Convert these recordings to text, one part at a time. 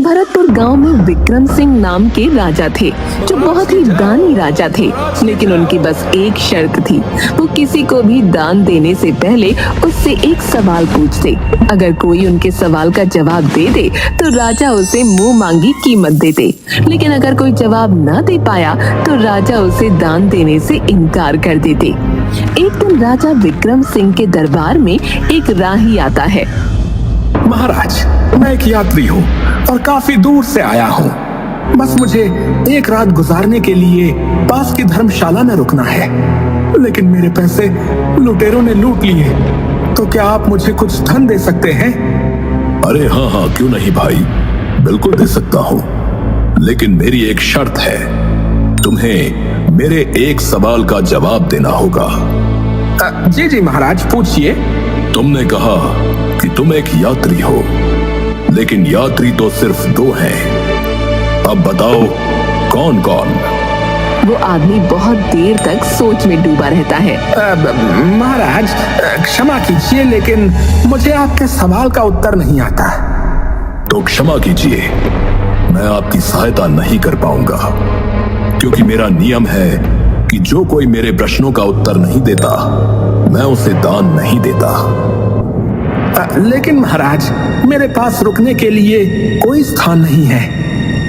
भरतपुर गांव में विक्रम सिंह नाम के राजा थे, जो बहुत ही दानी राजा थे। लेकिन उनकी बस एक शर्त थी, वो किसी को भी दान देने से पहले उससे एक सवाल पूछते। अगर कोई उनके सवाल का जवाब दे दे तो राजा उसे मुंह मांगी कीमत देते, लेकिन अगर कोई जवाब न दे पाया तो राजा उसे दान देने से इनकार कर देते। एक दिन राजा विक्रम सिंह के दरबार में एक राही आता है। महाराज, मैं एक यात्री हूँ और काफी दूर से आया हूँ। बस मुझे एक रात गुजारने के लिए पास की धर्मशाला में रुकना है, लेकिन मेरे पैसे लुटेरों ने लूट लिए। तो क्या आप मुझे कुछ धन दे सकते हैं? अरे हाँ हाँ, क्यों नहीं भाई, बिल्कुल दे सकता हूँ, लेकिन मेरी एक शर्त है। तुम्हें मेरे एक सवाल का जवाब देना होगा। जी जी महाराज, पूछिए। तुमने कहा कि तुम एक यात्री हो, लेकिन यात्री तो सिर्फ दो हैं। अब बताओ कौन कौन? वो आदमी बहुत देर तक सोच में डूबा रहता है। महाराज, क्षमा कीजिए, लेकिन मुझे आपके सवाल का उत्तर नहीं आता। तो क्षमा कीजिए, मैं आपकी सहायता नहीं कर पाऊंगा, क्योंकि मेरा नियम है कि जो कोई मेरे प्रश्नों का उत्तर नहीं देता, मैं उसे दान नहीं देता। लेकिन महाराज, मेरे पास रुकने के लिए कोई स्थान नहीं है।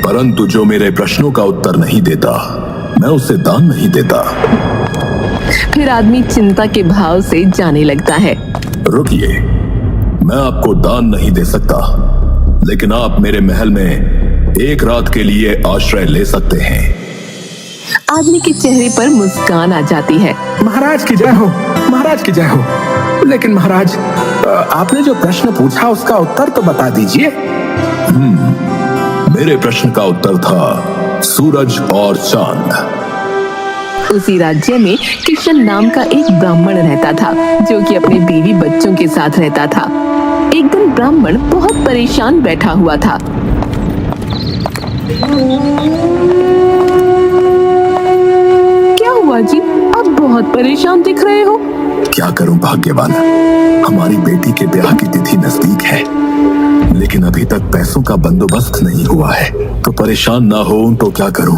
परंतु जो मेरे प्रश्नों का उत्तर नहीं देता, मैं उसे दान नहीं देता। फिर आदमी चिंता के भाव से जाने लगता है। रुकिए, मैं आपको दान नहीं दे सकता, लेकिन आप मेरे महल में एक रात के लिए आश्रय ले सकते हैं। आदमी के चेहरे पर मुस्कान आ जाती है। महाराज की जय हो, महाराज की जय हो। लेकिन महाराज, आपने जो प्रश्न पूछा उसका उत्तर तो बता दीजिए। मेरे प्रश्न का उत्तर था सूरज और चांद। उसी राज्य में किशन नाम का एक ब्राह्मण रहता था, जो कि अपने बीवी बच्चों के साथ रहता था। एक दिन ब्राह्मण बहुत परेशान बैठा हुआ था। क्या हुआ जी, आप बहुत परेशान दिख रहे हो? क्या करूं भाग्यवान, हमारी बेटी के ब्याह की तिथि नजदीक है, लेकिन अभी तक पैसों का बंदोबस्त नहीं हुआ है। तो परेशान ना हो तो क्या करूं?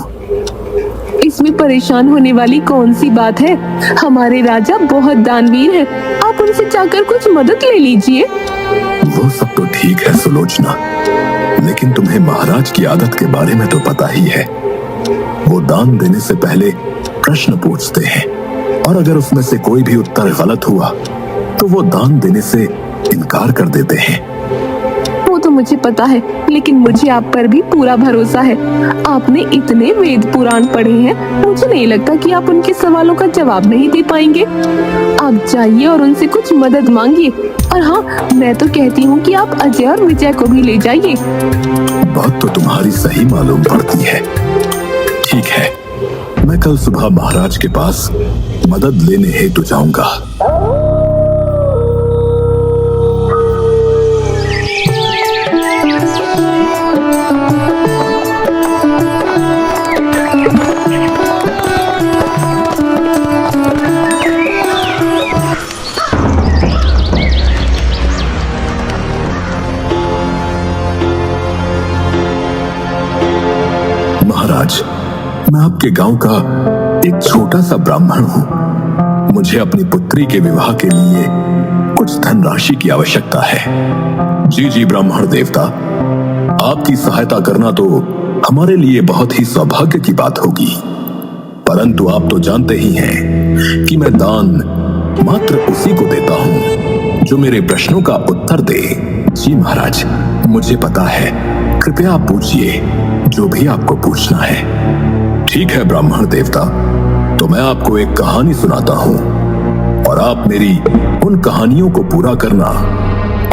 इसमें परेशान होने वाली कौन सी बात है? हमारे राजा बहुत दानवीर हैं, आप उनसे जाकर कुछ मदद ले लीजिए। वो सब तो ठीक है सुलोचना, लेकिन तुम्हें महाराज की आदत के बारे में तो पता ही है। वो दान देने से पहले प्रश्न पूछते हैं, और अगर उसमें से कोई भी उत्तर गलत हुआ तो वो दान देने से इनकार कर देते हैं। वो तो मुझे पता है, लेकिन मुझे आप पर भी पूरा भरोसा है। आपने इतने वेद पुराण पढ़े हैं, मुझे नहीं लगता कि आप उनके सवालों का जवाब नहीं दे पाएंगे। आप जाइए और उनसे कुछ मदद मांगिए। और हाँ, मैं तो कहती हूँ कि आप अजय और विजय को भी ले जाइए। बात तो तुम्हारी सही मालूम पड़ती है। ठीक है, मैं कल सुबह महाराज के पास मदद लेने हेतु जाऊंगा। महाराज, मैं आपके गांव का एक छोटा सा ब्राह्मण हूं। मुझे अपनी पुत्री के विवाह के लिए कुछ धनराशि की आवश्यकता है। जी जी ब्राह्मण देवता, आपकी सहायता करना तो हमारे लिए बहुत ही सौभाग्य की बात होगी। परंतु आप तो जानते ही हैं कि मैं दान मात्र उसी को देता हूं जो मेरे प्रश्नों का उत्तर दे। जी महाराज, मुझे पता है, कृपया आप पूछिए जो भी आपको पूछना है। ठीक है ब्राह्मण देवता, तो मैं आपको एक कहानी सुनाता हूं, और आप मेरी उन कहानियों को पूरा करना,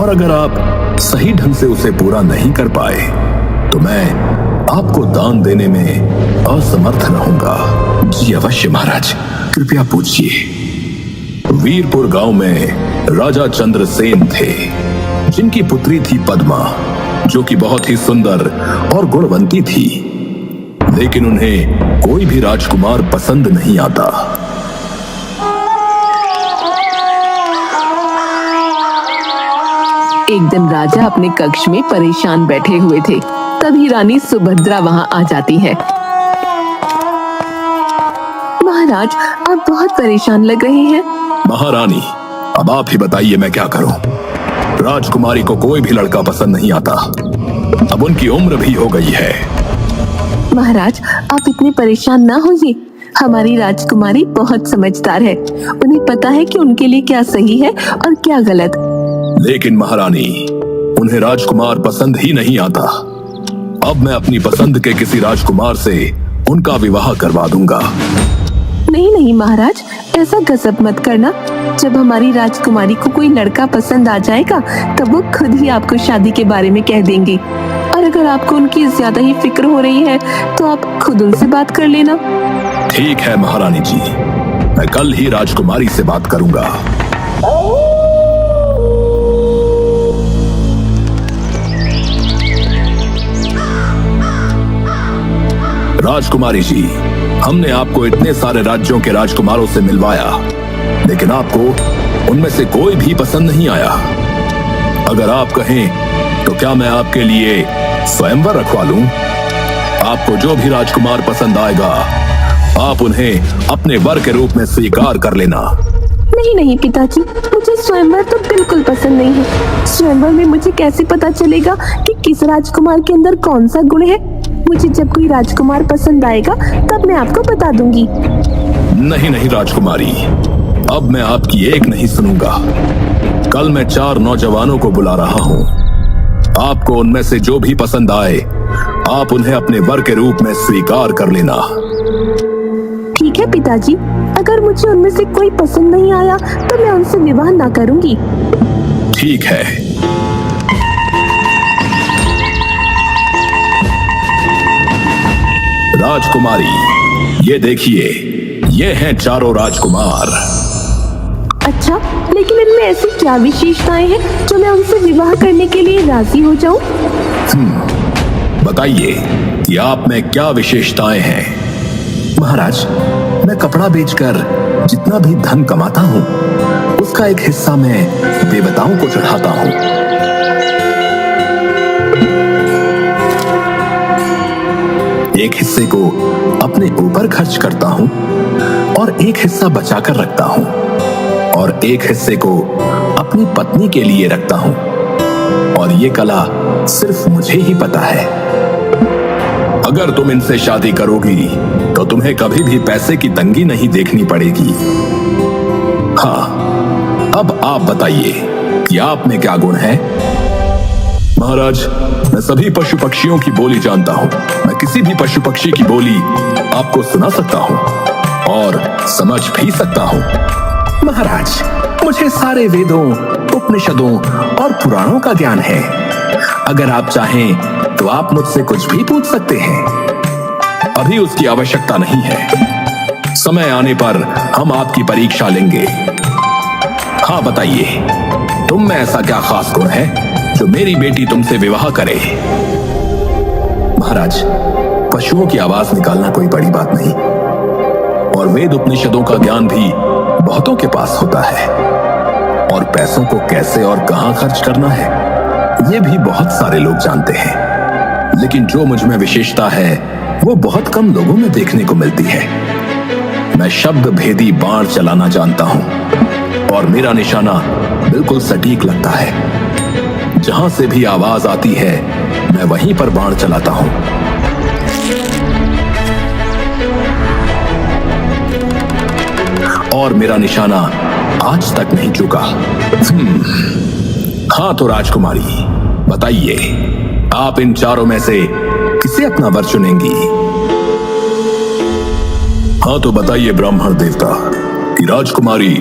और अगर आप सही ढंग से उसे पूरा नहीं कर पाए तो मैं आपको दान देने में असमर्थ रहूंगा। जी अवश्य महाराज, कृपया पूछिए। वीरपुर गांव में राजा चंद्रसेन थे, जिनकी पुत्री थी पद्मा, जो कि बहुत ही सुंदर और गुणवंती थी, लेकिन उन्हें कोई भी राजकुमार पसंद नहीं आता। एक दिन राजा अपने कक्ष में परेशान बैठे हुए थे। तभी रानी सुभद्रा वहां आ जाती है। महाराज, आप बहुत परेशान लग रहे हैं। महारानी, अब आप ही बताइए मैं क्या करूं। राजकुमारी को कोई भी लड़का पसंद नहीं आता। अब उनकी उम्र भी हो गई है। महाराज, आप इतने परेशान ना होइए। हमारी राजकुमारी बहुत समझदार है। उन्हें पता है कि उनके लिए क्या सही है और क्या गलत। लेकिन महारानी, उन्हें राजकुमार पसंद ही नहीं आता। अब मैं अपनी पसंद के किसी राजकुमार से उनका विवाह करवा दूंगा। नहीं नहीं महाराज, ऐसा गजब मत करना। जब हमारी राजकुमारी को कोई लड़का पसंद आ जाएगा तब वो खुद ही आपको शादी के बारे में कह देंगे। और अगर आपको उनकी ज्यादा ही फिक्र हो रही है तो आप खुद उनसे बात कर लेना। ठीक है महारानी जी, मैं कल ही राजकुमारी से बात करूंगा। राजकुमारी जी, हमने आपको इतने सारे राज्यों के राजकुमारों से मिलवाया, लेकिन आपको उनमें से कोई भी पसंद नहीं आया। अगर आप कहें तो क्या मैं आपके लिए स्वयंवर रखवा लूं? आपको जो भी राजकुमार पसंद आएगा आप उन्हें अपने वर के रूप में स्वीकार कर लेना। नहीं नहीं पिताजी, मुझे स्वयंवर तो बिल्कुल पसंद नहीं है। स्वयंवर में मुझे कैसे पता चलेगा कि किस राजकुमार के अंदर कौन सा गुण है? मुझे जब कोई राजकुमार पसंद आएगा तब मैं आपको बता दूंगी। नहीं नहीं राजकुमारी, अब मैं आपकी एक नहीं सुनूंगा। कल मैं 4 नौजवानों को बुला रहा हूँ। आपको उनमें से जो भी पसंद आए आप उन्हें अपने वर के रूप में स्वीकार कर लेना। ठीक है पिताजी, अगर मुझे उनमें से कोई पसंद नहीं आया तो मैं उनसे विवाह ना करूंगी। ठीक है। राजकुमारी, ये देखिए, ये हैं 4 राजकुमार। अच्छा, लेकिन इनमें ऐसी क्या विशेषताएं हैं जो मैं उनसे विवाह करने के लिए राजी हो जाऊं? बताइए कि आप में क्या विशेषताएं हैं। महाराज, मैं कपड़ा बेचकर जितना भी धन कमाता हूँ उसका एक हिस्सा मैं देवताओं को चढ़ाता हूँ। एक हिस्से को अपने ऊपर खर्च करता हूँ और एक हिस्सा बचाकर रखता हूँ और एक हिस्से को अपनी पत्नी के लिए रखता हूँ। और ये कला सिर्फ मुझे ही पता है। अगर तुम इनसे शादी करोगी तो तुम्हें कभी भी पैसे की तंगी नहीं देखनी पड़ेगी। हाँ, अब आप बताइए कि आप में क्या गुण है। महाराज, मैं सभी पशु पक्षियों की बोली जानता हूँ। मैं किसी भी पशु पक्षी की बोली आपको सुना सकता हूँ और समझ भी सकता हूँ। महाराज, मुझे सारे वेदों, उपनिषदों और पुराणों का ज्ञान है। अगर आप चाहें तो आप मुझसे कुछ भी पूछ सकते हैं। अभी उसकी आवश्यकता नहीं है। समय आने पर हम आपकी परीक्षा लेंगे। हाँ बताइए, तुम में ऐसा क्या खास गुण है जो मेरी बेटी तुमसे विवाह करे। महाराज, पशुओं की आवाज निकालना कोई बड़ी बात नहीं और वेद उपनिषदों का ज्ञान भी बहुतों के पास होता है। और पैसों को कैसे और कहां खर्च करना है ये भी बहुत सारे लोग जानते हैं। लेकिन जो मुझ में विशेषता है वो बहुत कम लोगों में देखने को मिलती है। मैं शब्द भेदी बाण चलाना जानता हूं और मेरा निशाना बिल्कुल सटीक लगता है। जहां से भी आवाज आती है मैं वहीं पर बाण चलाता हूं। और मेरा निशाना आज तक नहीं चुका। हाँ तो राजकुमारी, बताइए, आप इन 4 में से किसे अपना वर चुनेंगी। हाँ तो बताइए ब्राह्मण देवता कि राजकुमारी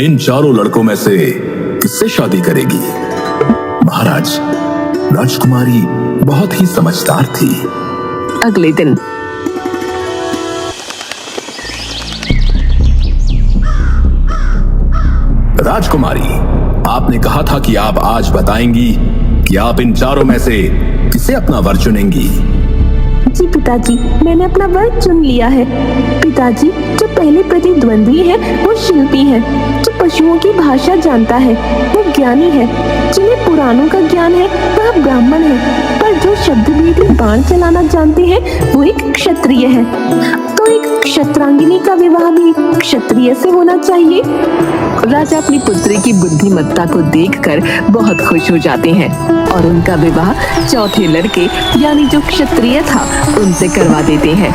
इन 4 लड़कों में से किससे शादी करेगी। महाराज, राजकुमारी बहुत ही समझदार थी। अगले दिन राजकुमारी, आपने कहा था कि आप आज बताएंगी कि आप इन 4 में से किसे अपना वर चुनेंगी। जी पिताजी, मैंने अपना वर चुन लिया है। पिताजी, जो पहले प्रतिद्वंदी है वो शिल्पी है, जो पशुओं की भाषा जानता है वो ज्ञानी है, जिन्हें पुराणों का ज्ञान है वह ब्राह्मण है, पर जो शब्द भेदी बाण चलाना जानते हैं वो एक क्षत्रिय है। तो एक क्षत्रांगिनी का विवाह भी क्षत्रिय से होना चाहिए। राजा अपनी पुत्री की बुद्धिमत्ता को देखकर बहुत खुश हो जाते हैं और उनका विवाह चौथे लड़के यानी जो क्षत्रिय था उनसे करवा देते हैं।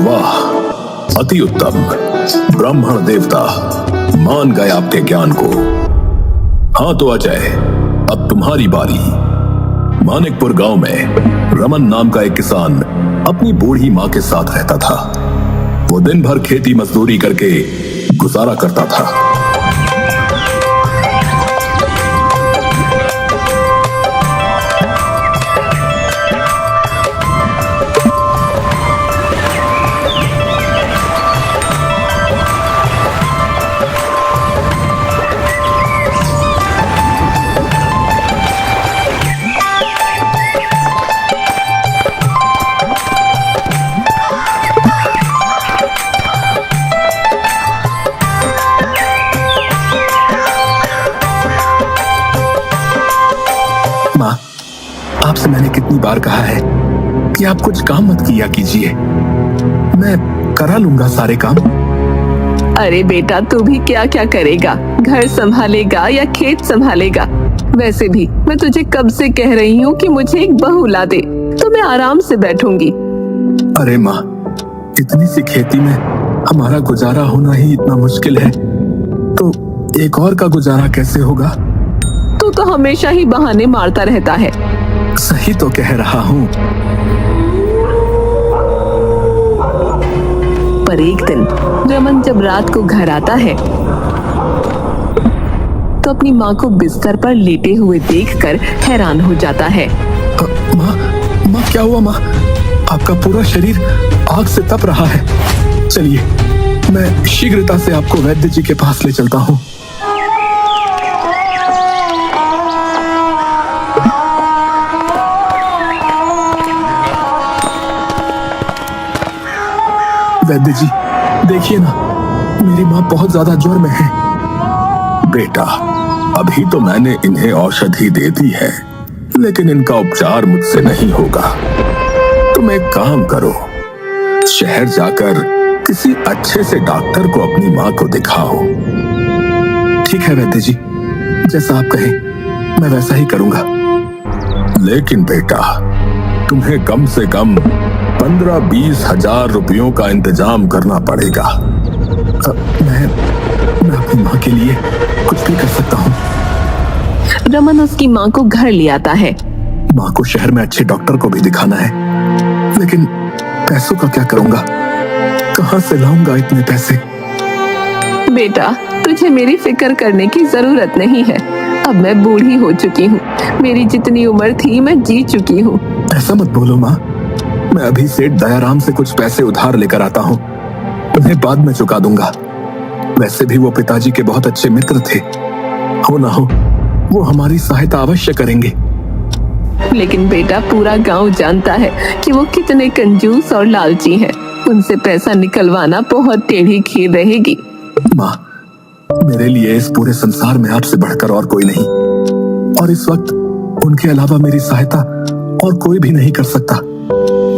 वाह, अति उत्तम। ब्राह्मण देवता मान गए आपके ज्ञान को। हाँ तो अजय, अब तुम्हारी बारी। मानिकपुर गांव में रमन नाम का एक किसान अपनी बूढ़ी माँ के साथ रहता था। वो दिन भर खेती मजदूरी करके गुजारा करता था। आपसे मैंने कितनी बार कहा है कि आप कुछ काम मत किया कीजिए, मैं करा लूंगा सारे काम। अरे बेटा, तू भी क्या क्या करेगा? घर संभालेगा या खेत संभालेगा? वैसे भी मैं तुझे कब से कह रही हूँ कि मुझे एक बहू ला दे, तो मैं आराम से बैठूंगी। अरे माँ, इतनी सी खेती में हमारा गुजारा होना ही इतना मुश्किल है, तो एक और का गुजारा कैसे होगा? तू तो हमेशा ही बहाने मारता रहता है। सही तो कह रहा हूँ। पर एक दिन रमन जब रात को घर आता है तो अपनी माँ को बिस्तर पर लेटे हुए देखकर हैरान हो जाता है। माँ क्या हुआ माँ? आपका पूरा शरीर आग से तप रहा है। चलिए, मैं शीघ्रता से आपको वैद्य जी के पास ले चलता हूँ। वैद्य जी, देखिए ना, मेरी माँ बहुत ज्यादा ज्वर में है। बेटा, अभी तो मैंने इन्हें औषधि दे दी है, लेकिन इनका उपचार मुझसे नहीं होगा। तुम एक काम करो, शहर जाकर किसी अच्छे से डॉक्टर को अपनी माँ को दिखाओ। ठीक है वैद्य जी, जैसा आप कहें मैं वैसा ही करूंगा। लेकिन बेटा, तुम्हें कम से कम 15-20 हजार रुपयों का इंतजाम करना पड़ेगा। मैं अपनी माँ के लिए कुछ भी कर सकता हूँ। रमन उसकी माँ को घर ले आता है। माँ को शहर में अच्छे डॉक्टर को भी दिखाना है, लेकिन पैसों का क्या करूंगा? कहाँ से लाऊंगा इतने पैसे? बेटा, तुझे मेरी फिक्र करने की जरूरत नहीं है। अब मैं बूढ़ी हो चुकी हूँ। मेरी जितनी उम्र थी मैं जी चुकी हूँ। ऐसा मत बोलो माँ, मैं अभी सेठ दयाराम से कुछ पैसे उधार लेकर आता हूँ, उन्हें बाद में चुका दूंगा। वैसे भी वो पिताजी के बहुत अच्छे मित्र थे, हो ना हो वो हमारी सहायता अवश्य करेंगे। लेकिन बेटा, पूरा गांव जानता है कि वो कितने कंजूस और लालची हैं। उनसे पैसा निकलवाना बहुत टेढ़ी खीर रहेगी। माँ, मेरे लिए इस पूरे संसार में आपसे बढ़कर और कोई नहीं, और इस वक्त उनके अलावा मेरी सहायता और कोई भी नहीं कर सकता,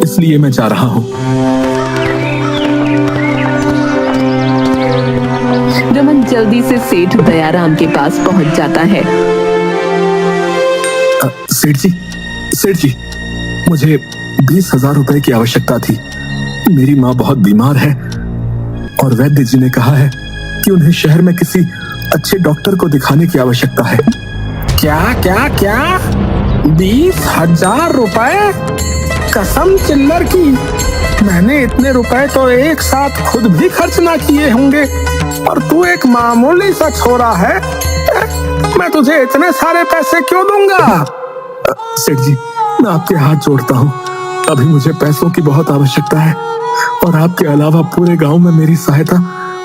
इसलिए मैं जा रहा हूँ। रमन जल्दी से सेठ दयाराम के पास पहुंच जाता है। सेठ जी, मुझे 20,000 रुपए की आवश्यकता थी। मेरी माँ बहुत बीमार है और वैद्य जी ने कहा है कि उन्हें शहर में किसी अच्छे डॉक्टर को दिखाने की आवश्यकता है। क्या क्या क्या? 20,000 रुपए? कसम चिल्लर की, मैंने इतने रुपए तो एक साथ खुद भी खर्च ना किए होंगे, और तू एक मामूली सा छोरा है। मैं तुझे इतने सारे पैसे क्यों दूंगा? सेठ जी, मैं आपके हाथ जोड़ता हूँ, अभी मुझे पैसों की बहुत आवश्यकता है, और आपके अलावा पूरे गांव में मेरी सहायता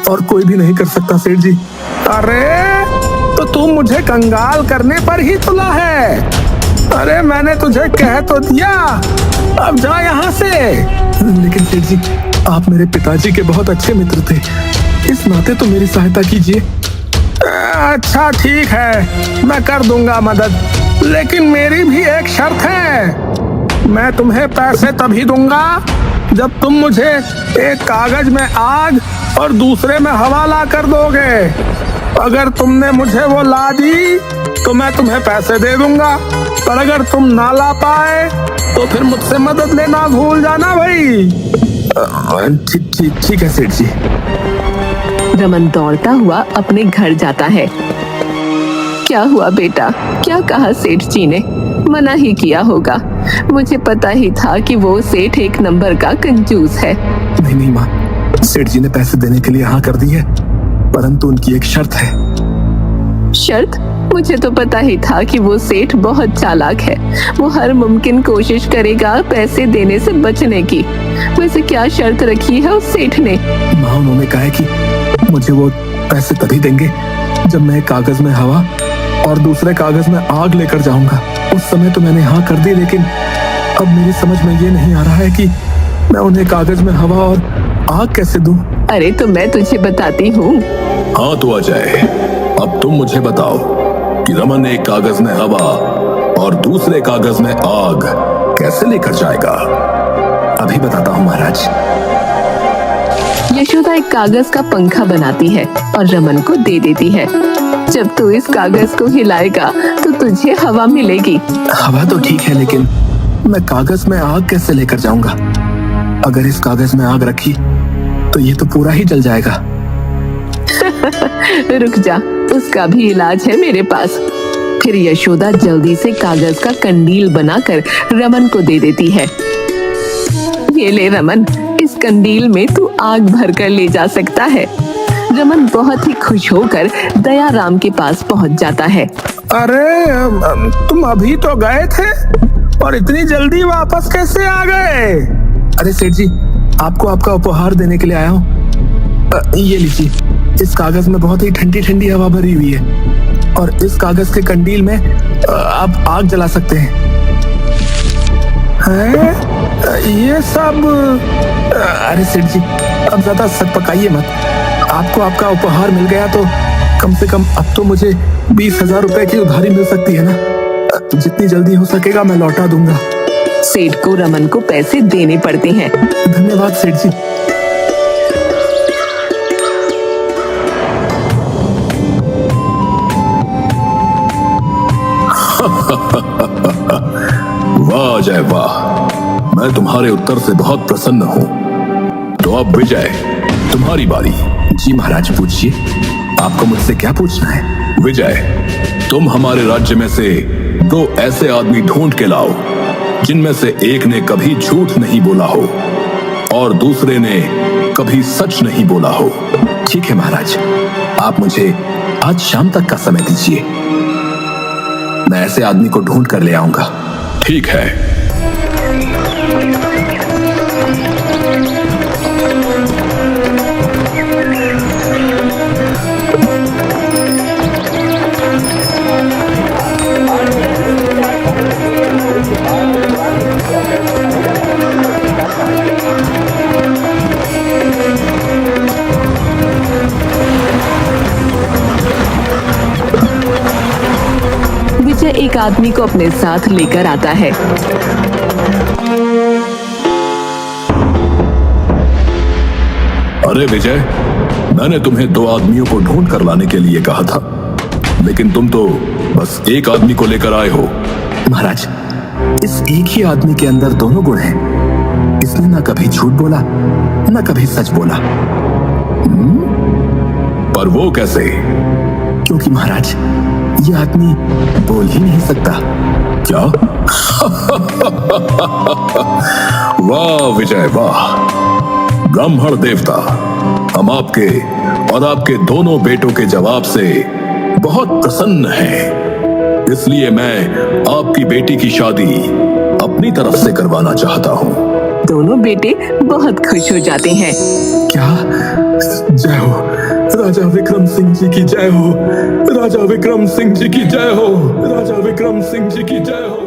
और कोई भी नहीं कर सकता सेठ जी। अरे तो तू मुझे कंगाल करने पर ही तुला है? अरे मैंने तुझे कह तो दिया, अब जा यहाँ से। लेकिन सेठ जी, आप मेरे पिताजी के बहुत अच्छे मित्र थे, इस नाते तो मेरी सहायता कीजिए। अच्छा ठीक है, मैं कर दूंगा मदद, लेकिन मेरी भी एक शर्त है। मैं तुम्हें पैसे तभी दूंगा जब तुम मुझे एक कागज में आग और दूसरे में हवा ला कर दोगे। अगर तुमने मुझे वो ला दी तो मैं तुम्हें पैसे दे दूंगा, पर अगर तुम ना ला पाए तो फिर मुझसे मदद लेना भूल जाना भाई। ठीक है सेठ जी। रमन दौड़ता हुआ अपने घर जाता है। क्या हुआ बेटा, क्या कहा सेठ जी ने? मना ही किया होगा, मुझे पता ही था कि वो सेठ एक नंबर का कंजूस है। नहीं माँ, सेठ जी ने पैसे देने के लिए हाँ कर दी है, परंतु उनकी एक शर्त है। शर्त? मुझे तो पता ही था कि वो सेठ बहुत चालाक है। वो हर मुमकिन कोशिश करेगा पैसे देने से बचने की। वैसे क्या शर्त रखी है उस सेठ ने? माँ, उन्होंने कहा है कि मुझे वो पैसे तभी देंगे जब मैं कागज में हवा और दूसरे कागज में आग लेकर जाऊंगा। उस समय तो मैंने हाँ कर दी, लेकिन अब मेरी समझ में ये नहीं आ रहा है कि मैं उन्हें कागज में हवा और आग कैसे दूं। अरे तो मैं तुझे बताती हूँ। हाँ तो आ जाए, अब तुम मुझे बताओ कि रमन एक कागज में हवा और दूसरे कागज में आग कैसे लेकर जाएगा। अभी बताता हूँ महाराज। यशोदा एक कागज का पंखा बनाती है और रमन को दे देती है। जब तू इस कागज को हिलाएगा तो तुझे हवा मिलेगी। हवा तो ठीक है, लेकिन मैं कागज में आग कैसे लेकर जाऊंगा? अगर इस कागज में आग रखी तो ये तो पूरा ही जल जाएगा। रुक जा, उसका भी इलाज है मेरे पास। फिर यशोदा जल्दी से कागज का कंडील बनाकर रमन को दे देती है। ये ले रमन, इस कंडील में तू आग भरकर ले जा सकता है। रमन बहुत ही खुश होकर दयाराम के पास पहुंच जाता है। अरे तुम अभी तो गए थे और इतनी जल्दी वापस कैसे आ गए? अरे सेठ जी, आपको आपका उपहार देने के लिए आया हूँ। ये लीजिए, इस कागज में बहुत ही ठंडी ठंडी हवा भरी हुई है और इस कागज के कंडील में आप आग जला सकते हैं। ये सब? अरे सेठ जी, अब ज्यादा सक पकाइए मत। आपको आपका उपहार मिल गया तो कम से कम अब तो मुझे 20,000 रुपए की उधारी मिल सकती है ना। जितनी जल्दी हो सकेगा मैं लौटा दूंगा। सेठ को रमन को पैसे देने पड़ते हैं। धन्यवाद सेठ जी। वाह अजय वाह, मैं तुम्हारे उत्तर से बहुत प्रसन्न हूँ। तो अब विजय, तुम्हारी बारी। जी महाराज, पूछिए, आपको मुझसे क्या पूछना है? विजय, तुम हमारे राज्य में से 2 ऐसे आदमी ढूंढ के लाओ जिनमें से एक ने कभी झूठ नहीं बोला हो और दूसरे ने कभी सच नहीं बोला हो। ठीक है महाराज, आप मुझे आज शाम तक का समय दीजिए, मैं ऐसे आदमी को ढूंढ कर ले आऊंगा। ठीक है। विजय एक आदमी को अपने साथ लेकर आता है। अरे विजय, मैंने तुम्हें 2 आदमियों को ढूंढ कर लाने के लिए कहा था, लेकिन तुम तो बस एक आदमी को लेकर आए हो। महाराज, इस एक ही आदमी के अंदर दोनों गुण हैं। इसने ना कभी झूठ बोला, ना कभी सच बोला। पर वो कैसे? क्योंकि महाराज, ये आदमी बोल ही नहीं सकता। क्या? वाह विजय वाह, ब्राह्मण देवता, हम आपके और आपके दोनों बेटों के जवाब से बहुत प्रसन्न हैं। इसलिए मैं आपकी बेटी की शादी अपनी तरफ से करवाना चाहता हूँ। दोनों बेटे बहुत खुश हो जाते हैं। क्या? जय हो राजा विक्रम सिंह जी की जय हो, राजा विक्रम सिंह जी की जय हो, राजा विक्रम सिंह जी की जय हो।